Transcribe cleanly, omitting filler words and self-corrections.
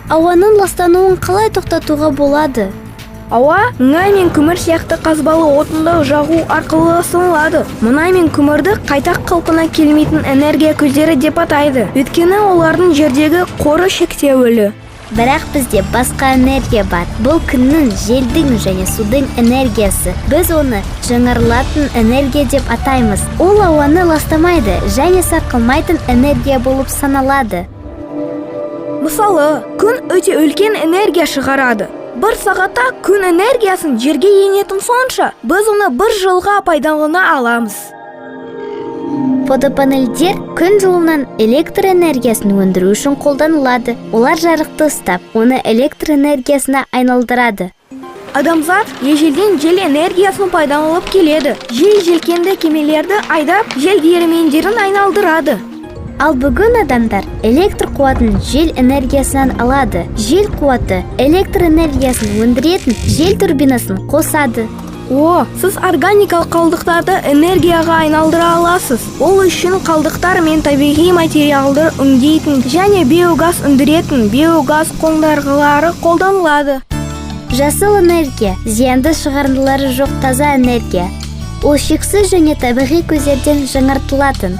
Ауаның ластануын қалай тоқтатуға болады? Ауа мұнай мен көмір сияқты қазбалы отынды жағу арқылы ластанады. Мұнай мен көмірді қайта қалпына келмейтін энергия көздері деп атайды. Өйткені олардың жердегі қоры шектеулі. Бірақ бізде басқа энергия бар. Бұл күннің, желдің және судың энергиясы. Біз оны жаңарылатын энергия деп атаймыз. Ол ауаны ластамайды және сарқылмайтын энергия болып саналады. Мысалы, күн өте үлкен энергия шығарады. Бір сағатта күн энергиясын жерге енетін сонша, біз оны бір жылға пайдалана аламыз. Фотопанельдер күн жылынан электр энергиясын өндіру үшін қолданылады. Олар жарықты ұстап, оны электр энергиясына айналдырады. Адамзат ежелден жел энергиясын пайдаланып келеді. Жел желкенді кемелерді айдап, жел диірмендерін айналдырады. Ал бүгін адамдар электр қуатын жел энергиясынан алады. Жел қуаты электр энергиясын өндіретін жел турбинасын қосады. Сіз органикалық қалдықтарды энергияға айналдыра аласыз. Ол үшін қалдықтар мен табиғи материалды өңдейтін және биогаз өндіретін биогаз қондырғылары қолданылады. Жасыл энергия зиянды шығарындылары жоқ таза энергия. Ол шексіз және табиғи көздерден жаңартылатын.